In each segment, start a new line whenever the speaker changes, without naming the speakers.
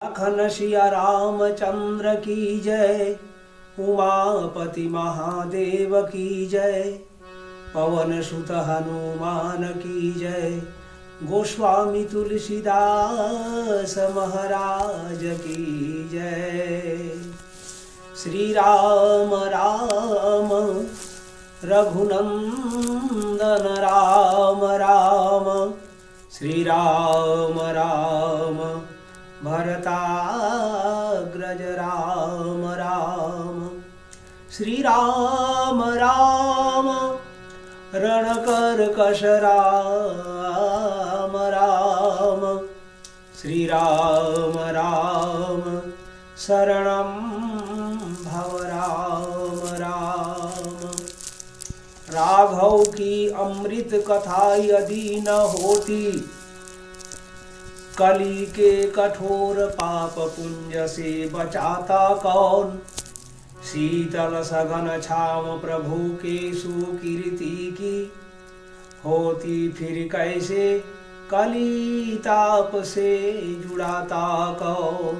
अखन सिया रामचंद्र की जय, उमापति महादेव की जय, पवन सुत हनुमान की जय, गोस्वामी तुलसीदास महाराज की जय। श्री राम राम रघुनंदन राम राम, श्री राम राम भरताग्रज राम राम, श्री राम राम रणकर्कश राम राम, श्री राम राम शरणं भव राम राम। राघव की अमृत कथा यदि न होती, कली के कठोर पाप पुंज से बचाता कौन। शीतल सघन छाव प्रभु के सुकीर्ति की, होती फिर कैसे कली ताप से जुड़ाता कौन।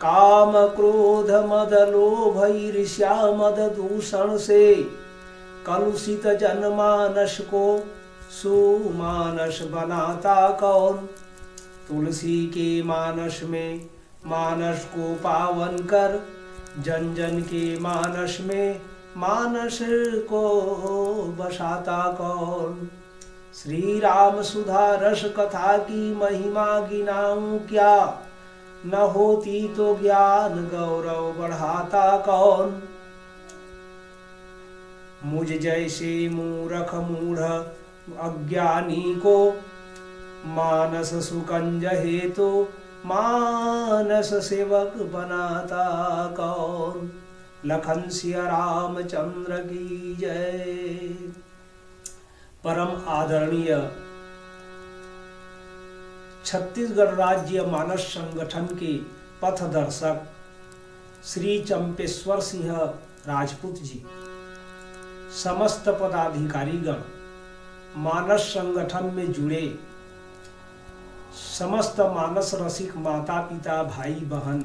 काम क्रोध मद लोभ ईर्ष्या मद दूषण से, कलुषित जनमानस को सुमानस बनाता कौन। तुलसी के मानस में मानस को पावन कर, जन जन के मानस में मानस को बसाता कौन। श्री राम सुधा रस कथा की महिमा गिनाऊं क्या, न होती तो ज्ञान गौरव बढ़ाता कौन। मुझ जैसे मूर्ख मूढ़ अज्ञानी को, मानस सुकंज हेतु मानस सेवक बनाता कौन। लखन सिया रामचंद्र की जय। परम आदरणीय छत्तीसगढ़ राज्य मानस संगठन के पथदर्शक श्री चंपेश्वर सिंह राजपूत जी, समस्त पदाधिकारीगण, मानस संगठन में जुड़े समस्त मानस रसिक माता पिता भाई बहन,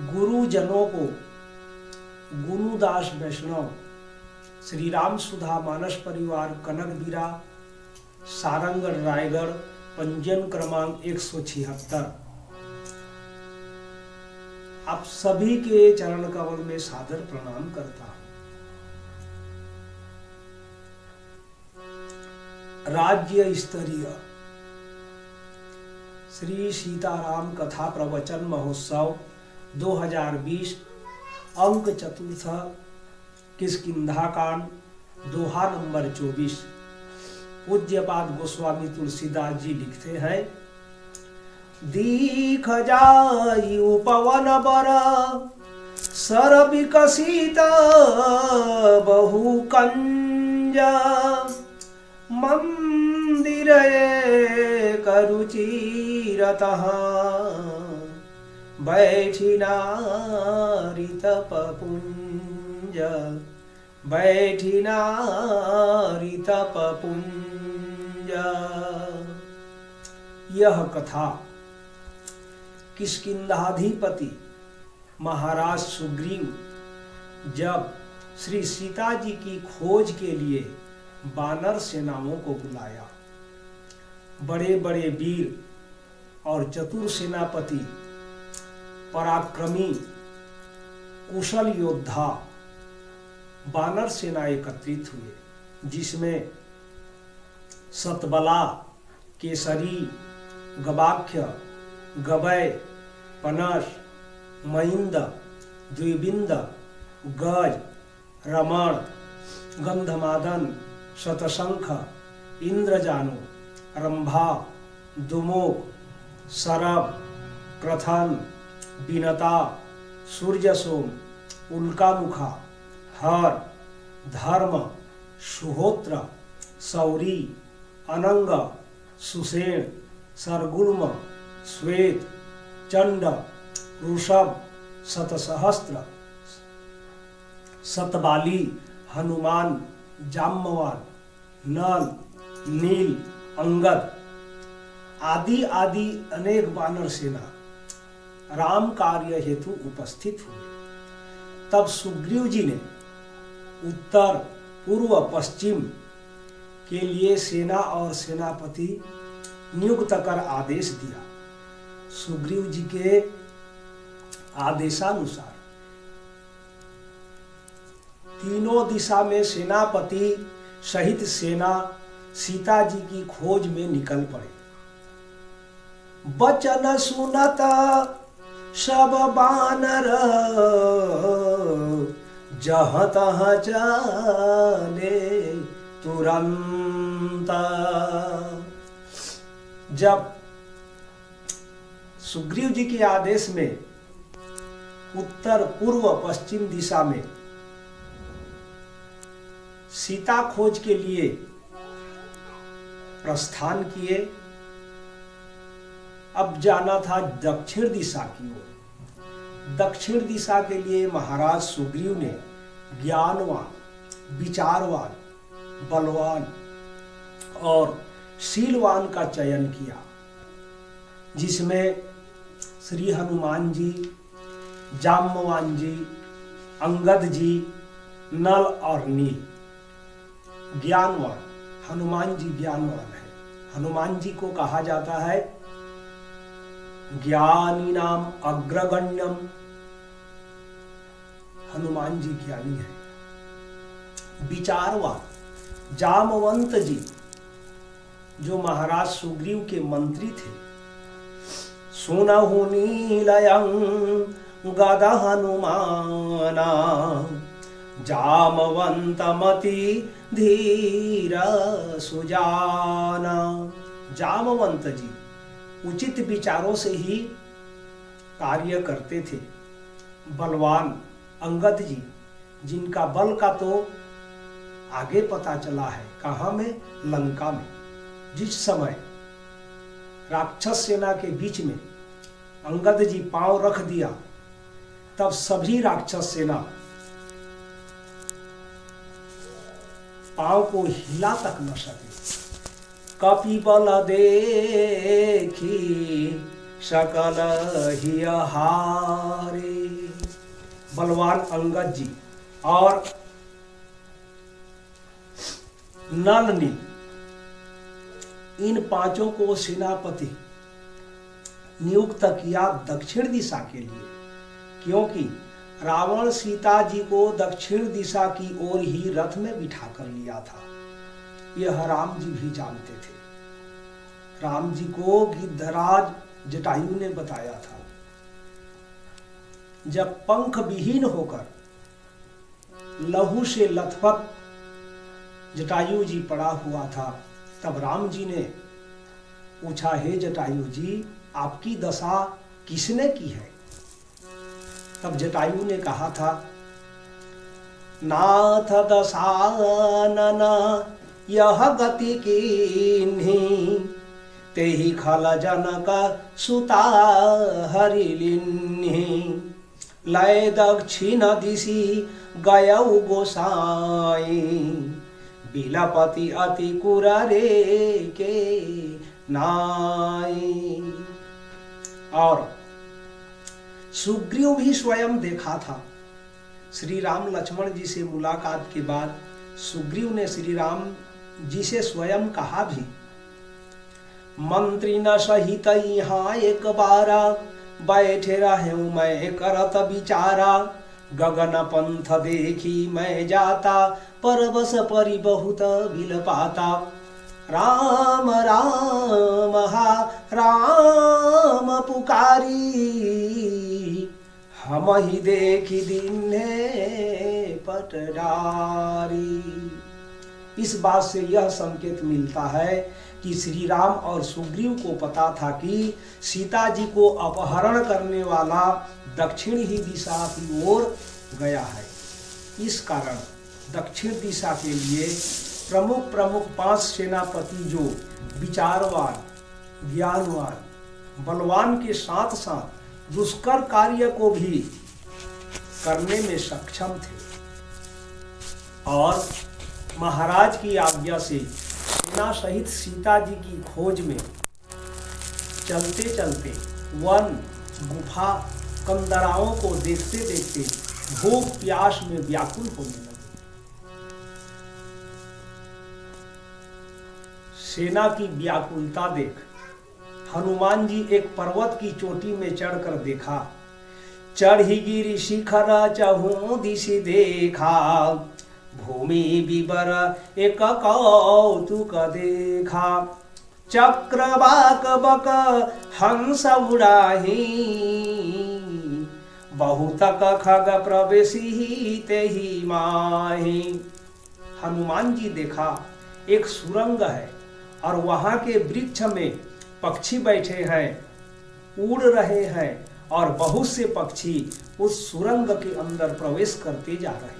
गुरुजनों को, गुरुदास वैष्णव, श्री राम सुधा मानस परिवार कनकबिरा, सारंगढ़ रायगढ़, पंजीयन क्रमांक 176, आप सभी के चरण कमल में सादर प्रणाम करता हूं। राज्य स्तरीय श्री सीताराम कथा प्रवचन महोत्सव 2020 अंक चतुर्थ किष्किंधा कांड दोहा नंबर 24। पूज्यपाद गोस्वामी तुलसीदास जी लिखते हैं, दीख जाई उपवन बर, सर विकसित बहु कंज, मंदिर करुचिरतः, बैठी नारी तपपुंज, बैठी नारी तपपुंज। यह कथा किष्किंधाधिपति महाराज सुग्रीव जब श्री सीता जी की खोज के लिए वानर सेनाओं को बुलाया, बड़े बड़े वीर और चतुर सेनापति, पराक्रमी कुशल योद्धा वानर सेना एकत्रित हुए, जिसमें सतबला, केसरी, गवाक्ष, गवय, पनस, महिंद, द्विबिंद, गज, रमण, गंधमादन, शतशंख, इंद्रजानु, रंभा, दुमुक, सरभ, क्रथन, बिनता, सूर्यसोम, उल्कामुखा, हर, धर्म, सुहोत्र, सौरी, अनंग, सुषेण, सरगुल्म, श्वेत, चंड, ऋषभ, शतसहस्त्र, सतबाली, हनुमान, जाम्बवान, नल, नील, अंगद आदि आदि अनेक वानर सेना राम कार्य हेतु उपस्थित हुए। तब सुग्रीव जी ने उत्तर पूर्व पश्चिम के लिए सेना और सेनापति नियुक्त कर आदेश दिया। सुग्रीव जी के आदेशानुसार तीनों दिशा में सेनापति सहित सेना सीता जी की खोज में निकल पड़े। बचन सुनत सब बानर जहाँ तहाँ चले तुरंत। जब सुग्रीव जी के आदेश में उत्तर पूर्व पश्चिम दिशा में सीता खोज के लिए प्रस्थान किए, अब जाना था दक्षिण दिशा की ओर। दक्षिण दिशा के लिए महाराज सुग्रीव ने ज्ञानवान, विचारवान, बलवान और शीलवान का चयन किया, जिसमें श्री हनुमान जी, जाम्बवान जी, अंगद जी, नल और नील। ज्ञानवान, हनुमान जी ज्ञानवान है। हनुमान जी को कहा जाता है ज्ञानी नाम अग्रगण्यम। हनुमान जी ज्ञानी है। विचारवान, जामवंत जी जो महाराज सुग्रीव के मंत्री थे। सुनहु नीलयं गद हनुमाना जामवंतमति धीर सुजाना। जामवंत जी उचित विचारों से ही कार्य करते थे। बलवान अंगद जी, जिनका बल का तो आगे पता चला है, कहाँ में? लंका में। जिस समय राक्षस सेना के बीच में अंगद जी पांव रख दिया, तब सभी राक्षस सेना पांव को हिला तक न सके। कपिबल देखी सकल ही हारे। बलवान अंगद जी और नल ने इन पांचों को सेनापति नियुक्त किया दक्षिण दिशा के लिए, क्योंकि रावण सीता जी को दक्षिण दिशा की ओर ही रथ में बिठा कर लिया था। यह राम जी भी जानते थे। राम जी को गिद्धराज जटायु ने बताया था। जब पंख विहीन होकर लहू से लथपथ जटायु जी पड़ा हुआ था, तब राम जी ने पूछा, हे जटायु जी, आपकी दशा किसने की है? तब जटायु ने कहा था, नाथ दशानन यह गति कीन्ही तेहि खल जनक सुता हरिलिन्ही लय दक्षिण दिशि गयौ गोसाई बिलपति अति कुररे के नाई। और सुग्रीव भी स्वयं देखा था। श्री राम लक्ष्मण जी से मुलाकात के बाद सुग्रीव ने श्री राम जी से स्वयं कहा भी, मंत्री न सहित यहाँ एक बारा बैठे रहे मैं करत विचारा गगन पंथ देखी मैं जाता परवश परि बहुत बिल पाता राम राम हा राम पुकारी हम ही देखी दीन्हे पटडारी। इस बात से यह संकेत मिलता है कि श्री राम और सुग्रीव को पता था कि सीता जी को अपहरण करने वाला दक्षिण ही दिशा की ओर गया है। इस कारण दक्षिण दिशा के लिए प्रमुख 5 सेनापति जो विचारवान, ज्ञानवान, बलवान के साथ साथ दुष्कर कार्य को भी करने में सक्षम थे और महाराज की आज्ञा से सेना सहित सीता जी की खोज में चलते चलते वन, गुफा, कंदराओं को देखते देखते भूख प्यास में व्याकुल होने लगे। सेना की व्याकुलता देख हनुमान जी एक पर्वत की चोटी में चढ़कर देखा। चढ़ी गिरी शिखर चहु दिशि देखा, भूमि विवर एक कौतुक देखा। चक्रवाक बक हंस उड़ाही, बहुतक खग प्रवेशी ते ही माही। हनुमान जी देखा एक सुरंग है और वहां के वृक्ष में पक्षी बैठे हैं, उड़ रहे हैं और बहुत से पक्षी उस सुरंग के अंदर प्रवेश करते जा रहे हैं।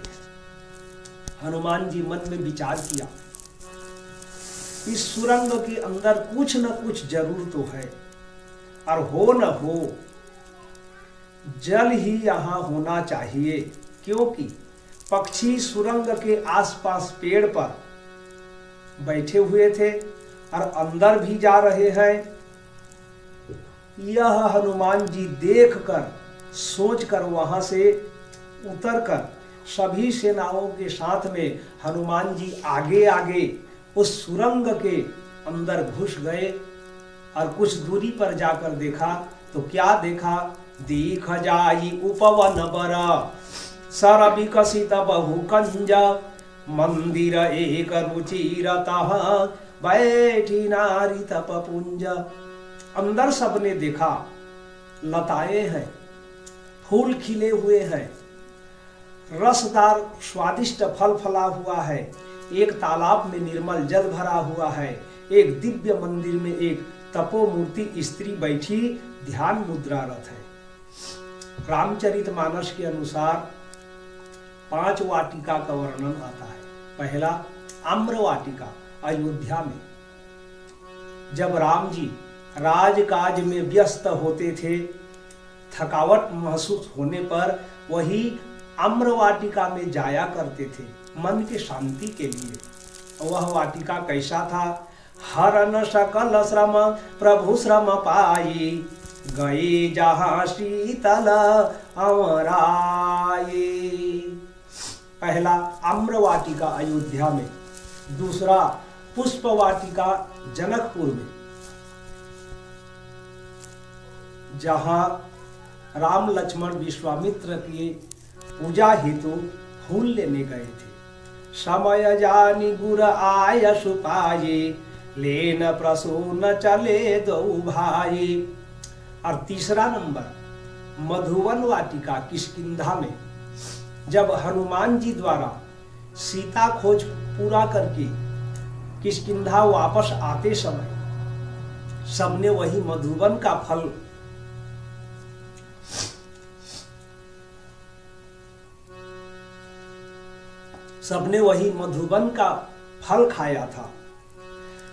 हनुमान जी मन में विचार किया, इस सुरंग के अंदर कुछ न कुछ जरूर तो है, और हो न हो जल ही यहां होना चाहिए, क्योंकि पक्षी सुरंग के आसपास पेड़ पर बैठे हुए थे और अंदर भी जा रहे हैं। यह हनुमान जी देखकर सोचकर वहां से उतरकर सभी सेनाओं के साथ में हनुमान जी आगे आगे उस सुरंग के अंदर घुस गए और कुछ दूरी पर जाकर देखा तो क्या देखा? दीख जाई उपवन बर सर विकसित बहु कंज, मंदिर एक रुचिरतः बैठी नारी तपपुंज। अंदर सबने देखा लताएं हैं, फूल खिले हुए हैं, रसदार स्वादिष्ट फल फला हुआ है, एक तालाब में निर्मल जल भरा हुआ है, एक दिव्य मंदिर में एक तपोमूर्ति स्त्री बैठी ध्यान मुद्रारत है। रामचरितमानस के अनुसार 5 वाटिका का वर्णन आता है। पहला आम्र वाटिका अयोध्या में, जब राम जी राजकाज में व्यस्त होते थे, थकावट महसूस होने पर वही आम्र वाटिका में जाया करते थे मन के शांति के लिए। वह वाटिका कैसा था? हरन सकल श्रम प्रभु श्रम पाई, गए जहां शीतल अमराए। पहला आम्र वाटिका अयोध्या में, दूसरा पुष्प वाटिका जनकपुर में, जहां राम लक्ष्मण विश्वामित्र की पूजा हेतु फूल लेने गए थे। समय जानी गुर आय सुपाये, लेन प्रसून चले दो भाई। और तीसरा नंबर मधुवन वाटिका किष्किंधा में, जब हनुमान जी द्वारा सीता खोज पूरा करके किष्किंधा वापस आते समय सबने वही मधुवन का फल खाया था।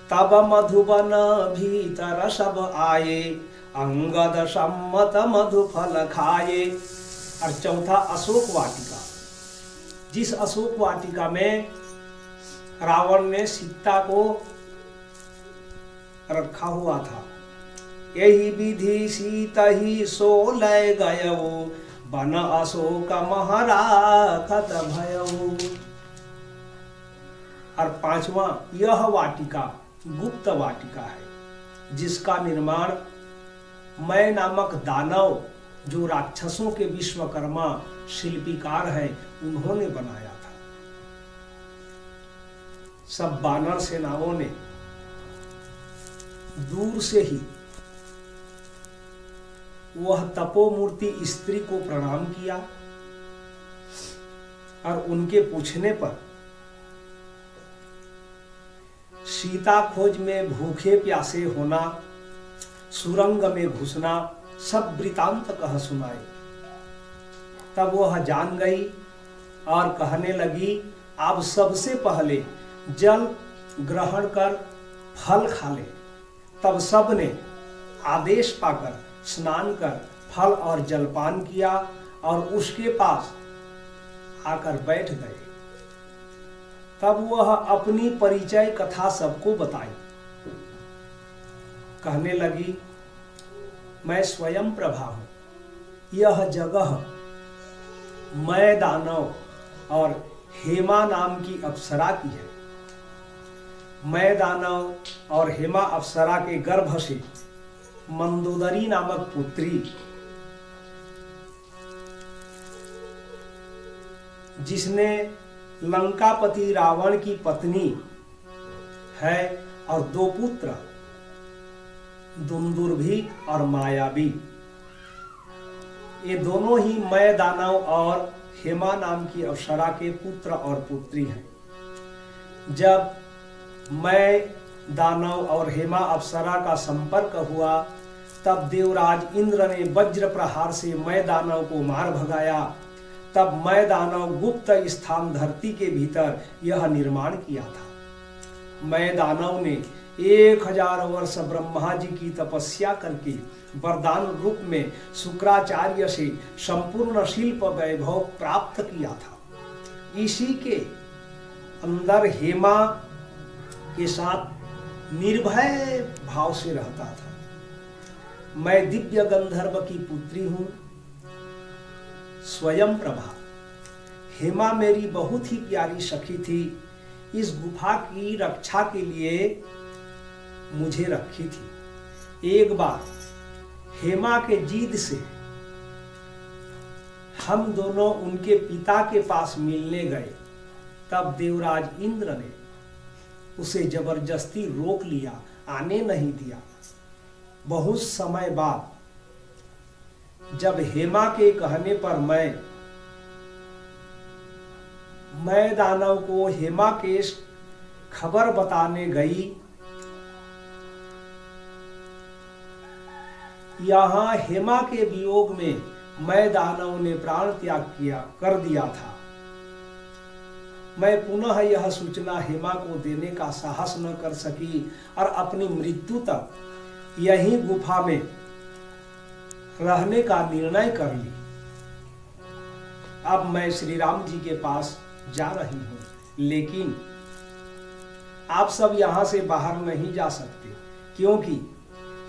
तब मधुबन भीतर सब आए, अंगद सम्मत मधु फल खाए। और चौथा अशोक वाटिका, जिस अशोक वाटिका में रावण ने सीता को रखा हुआ था। यही विधि सीता ही सो लय गयो, बन अशोक महराखत भयो। और पांचवा यह वाटिका गुप्त वाटिका है, जिसका निर्माण मैं नामक दानव, जो राक्षसों के विश्वकर्मा शिल्पीकार हैं, उन्होंने बनाया था। सब बानर सेनाओं ने दूर से ही वह तपोमूर्ति स्त्री को प्रणाम किया और उनके पूछने पर सीता खोज में भूखे प्यासे होना, सुरंग में घुसना, सब वृतांत कह सुनाए। तब वह जान गई और कहने लगी, आप सबसे पहले जल ग्रहण कर फल खा ले। तब सब ने आदेश पाकर स्नान कर फल और जलपान किया और उसके पास आकर बैठ गए। तब वह अपनी परिचय कथा सबको बताई। कहने लगी, मैं स्वयं प्रभा हूं। यह जगह मैं दानव और हेमा नाम की अप्सरा की है। मैं दानव और हेमा अप्सरा के गर्भ से मंदोदरी नामक पुत्री, जिसने लंकापति रावण की पत्नी है, और 2 पुत्र दुंदुर्भी और मायावी, ये दोनों ही मैं दानव और हेमा नाम की अप्सरा के पुत्र और पुत्री हैं। जब मैं दानव और हेमा अप्सरा का संपर्क हुआ, तब देवराज इंद्र ने वज्र प्रहार से मैं दानव को मार भगाया। तब मैं दानव गुप्त स्थान धरती के भीतर यह निर्माण किया था। मैं दानव ने 1000 वर्ष ब्रह्मा जी की तपस्या करके वरदान रूप में शुक्राचार्य से संपूर्ण शिल्प वैभव प्राप्त किया था। इसी के अंदर हेमा के साथ निर्भय भाव से रहता था। मैं दिव्य गंधर्व की पुत्री हूं, स्वयं प्रभा। हेमा मेरी बहुत ही प्यारी सखी थी। इस गुफा की रक्षा के लिए मुझे रखी थी। एक बार हेमा के जिद से हम दोनों उनके पिता के पास मिलने गए। तब देवराज इंद्र ने उसे जबरदस्ती रोक लिया, आने नहीं दिया। बहुत समय बाद जब हेमा के कहने पर मैं दानव को हेमा के खबर बताने गई, यहां हेमा के वियोग में मैं दानव ने प्राण त्याग कर दिया था। मैं पुनः यह सूचना हेमा को देने का साहस न कर सकी और अपनी मृत्यु तक यही गुफा में रहने का निर्णय कर ली। अब मैं श्री राम जी के पास जा रही हूं, लेकिन आप सब यहां से बाहर नहीं जा सकते, क्योंकि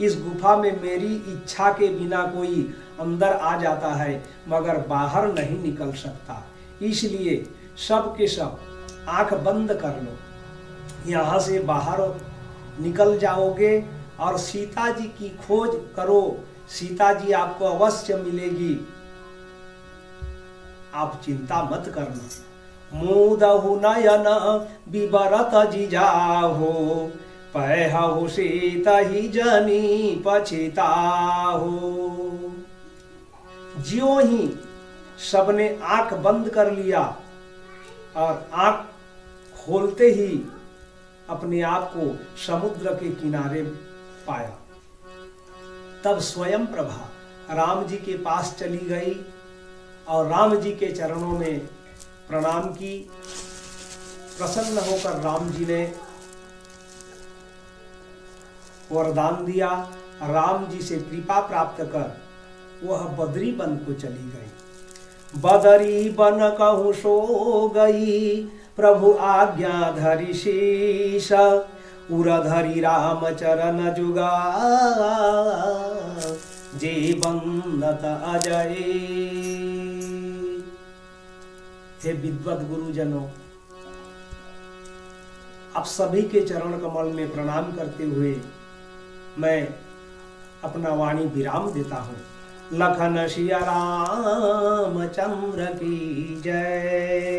इस गुफा में मेरी इच्छा के बिना कोई अंदर आ जाता है मगर बाहर नहीं निकल सकता। इसलिए सब के सब आंख बंद कर लो, यहां से बाहर निकल जाओगे और सीता जी की खोज करो। सीता जी आपको अवश्य मिलेगी, आप चिंता मत करना। मुदहु नयन विबरत जिजाहो, पैहु सीता ही जनी पछिताहो। ज्यों ही सबने आंख बंद कर लिया और आंख खोलते ही अपने आप को समुद्र के किनारे पाया। तब स्वयं प्रभा राम जी के पास चली गई और राम जी के चरणों में प्रणाम की। प्रसन्न होकर राम जी ने वरदान दिया। राम जी से कृपा प्राप्त कर वह बदरी वन को चली गई। बदरी बन कहूँ सो गई, प्रभु आज्ञा धरि शीश, उरधरि राम चरण जुगा, जे बंदत अजय। हे विद्वत गुरुजनों, आप सभी के चरण कमल में प्रणाम करते हुए मैं अपना वाणी विराम देता हूँ। लखन सिया राम चंद्र की जय।